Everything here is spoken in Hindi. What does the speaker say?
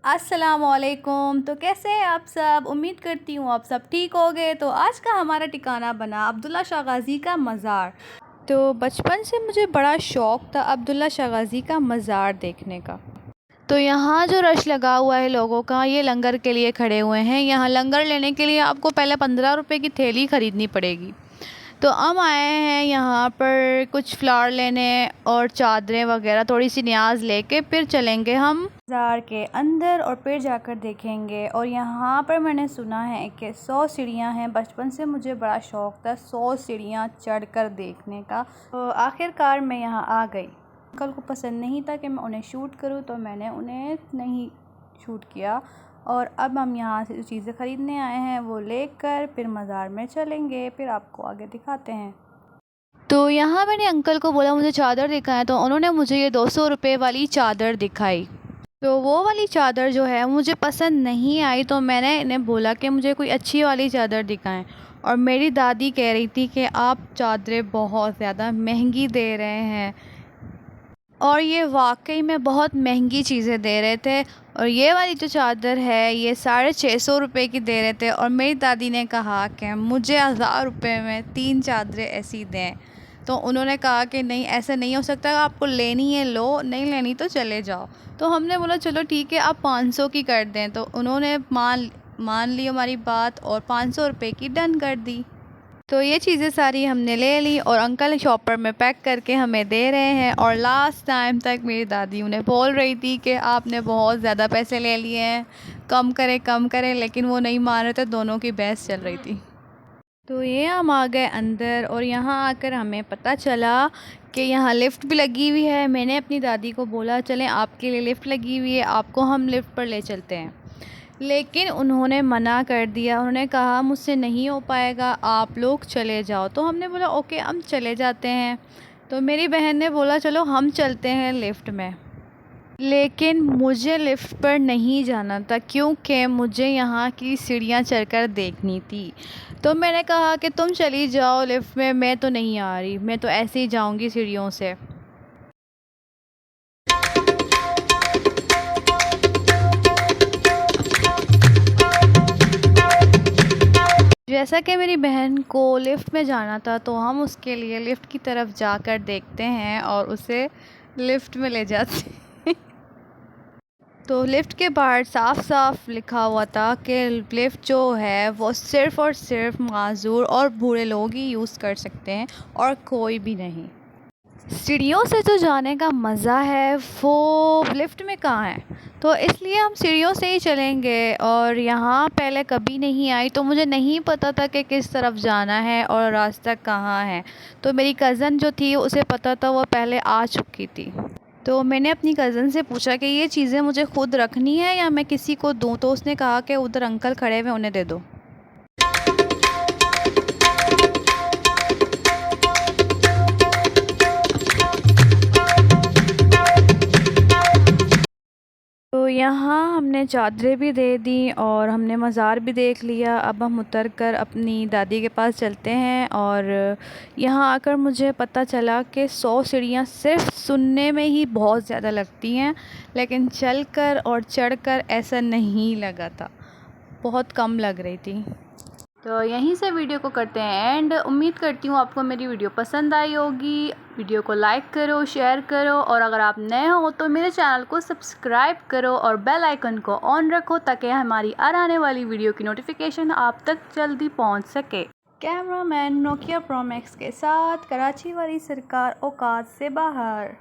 अस्सलामुअलैकुम। तो कैसे हैं आप सब? उम्मीद करती हूँ आप सब ठीक होंगे। तो आज का हमारा ठिकाना बना अब्दुल्ला शाह गाज़ी का मज़ार। तो बचपन से मुझे बड़ा शौक़ था अब्दुल्ला शाह गाज़ी का मज़ार देखने का। तो यहाँ जो रश लगा हुआ है लोगों का, ये लंगर के लिए खड़े हुए हैं। यहाँ लंगर लेने के लिए आपको पहले 15 रुपए की थैली ख़रीदनी पड़ेगी। तो हम आए हैं यहाँ पर कुछ फ्लावर लेने और चादरें वगैरह थोड़ी सी न्याज लेके फिर चलेंगे हम बाज़ार के अंदर और फिर जाकर देखेंगे। और यहाँ पर मैंने सुना है कि 100 सीढ़ियाँ हैं। बचपन से मुझे बड़ा शौक़ था 100 सीढ़ियाँ चढ़कर देखने का। तो आखिरकार मैं यहाँ आ गई। अंकल को पसंद नहीं था कि मैं उन्हें शूट करूँ, तो मैंने उन्हें नहीं शूट किया। और अब हम यहाँ से जो चीज़ें ख़रीदने आए हैं वो लेकर फिर मज़ार में चलेंगे, फिर आपको आगे दिखाते हैं। तो यहाँ मैंने अंकल को बोला मुझे चादर दिखाएं, तो उन्होंने मुझे ये 200 रुपये वाली चादर दिखाई। तो वो वाली चादर जो है मुझे पसंद नहीं आई, तो मैंने इन्हें बोला कि मुझे कोई अच्छी वाली चादर दिखाएं। और मेरी दादी कह रही थी कि आप चादरें बहुत ज़्यादा महंगी दे रहे हैं। और ये वाकई में बहुत महंगी चीज़ें दे रहे थे। और ये वाली जो चादर है ये 650 रुपये की दे रहे थे। और मेरी दादी ने कहा कि मुझे 1000 रुपये में 3 चादरें ऐसी दें। तो उन्होंने कहा कि नहीं, ऐसा नहीं हो सकता, आपको लेनी है लो, नहीं लेनी तो चले जाओ। तो हमने बोला चलो ठीक है, आप 500 की कर दें। तो उन्होंने मान ली हमारी बात और 500 रुपये की डन कर दी। तो ये चीज़ें सारी हमने ले ली और अंकल शॉपर में पैक करके हमें दे रहे हैं। और लास्ट टाइम तक मेरी दादी उन्हें बोल रही थी कि आपने बहुत ज़्यादा पैसे ले लिए हैं, कम करें, लेकिन वो नहीं मान रहे थे। दोनों की बहस चल रही थी। तो ये हम आ गए अंदर और यहाँ आकर हमें पता चला कि यहाँ लिफ़्ट भी लगी हुई है। मैंने अपनी दादी को बोला चलें आपके लिए लिफ़्ट लगी हुई है, आपको हम लिफ़्ट पर ले चलते हैं। लेकिन उन्होंने मना कर दिया। उन्होंने कहा मुझसे नहीं हो पाएगा, आप लोग चले जाओ। तो हमने बोला ओके हम चले जाते हैं। तो मेरी बहन ने बोला चलो हम चलते हैं लिफ़्ट में। लेकिन मुझे लिफ़्ट पर नहीं जाना था क्योंकि मुझे यहाँ की सीढ़ियाँ चढ़कर देखनी थी। तो मैंने कहा कि तुम चली जाओ लिफ़्ट में, मैं तो नहीं आ रही, मैं तो ऐसे ही जाऊँगी सीढ़ियों से। जैसा कि मेरी बहन को लिफ़्ट में जाना था, तो हम उसके लिए लिफ़्ट की तरफ जाकर देखते हैं और उसे लिफ़्ट में ले जाते हैं। तो लिफ़्ट के बाहर साफ साफ लिखा हुआ था कि लिफ़्ट जो है वो सिर्फ़ और सिर्फ माज़ूर और बूढ़े लोग ही यूज़ कर सकते हैं और कोई भी नहीं। सीढ़ियों से जो जाने का मज़ा है वो लिफ़्ट में कहाँ है। तो इसलिए हम सीढ़ियों से ही चलेंगे। और यहाँ पहले कभी नहीं आई, तो मुझे नहीं पता था कि किस तरफ जाना है और रास्ता कहाँ है। तो मेरी कज़न जो थी उसे पता था, वो पहले आ चुकी थी। तो मैंने अपनी कज़न से पूछा कि ये चीज़ें मुझे ख़ुद रखनी है या मैं किसी को दूँ। तो उसने कहा कि उधर अंकल खड़े हुए उन्हें दे दो। तो यहाँ हमने चादरें भी दे दी और हमने मज़ार भी देख लिया। अब हम उतर कर अपनी दादी के पास चलते हैं। और यहाँ आकर मुझे पता चला कि 100 सीढ़ियाँ सिर्फ़ सुनने में ही बहुत ज़्यादा लगती हैं, लेकिन चलकर और चढ़कर ऐसा नहीं लगा था, बहुत कम लग रही थी। तो यहीं से वीडियो को करते हैं एंड। उम्मीद करती हूँ आपको मेरी वीडियो पसंद आई होगी। वीडियो को लाइक करो, शेयर करो और अगर आप नए हो तो मेरे चैनल को सब्सक्राइब करो और बेल आइकन को ऑन रखो ताकि हमारी आने वाली वीडियो की नोटिफिकेशन आप तक जल्दी पहुँच सके। कैमरामैन नोकिया प्रो मैक्स के साथ कराची वाली सरकार औकात से बाहर।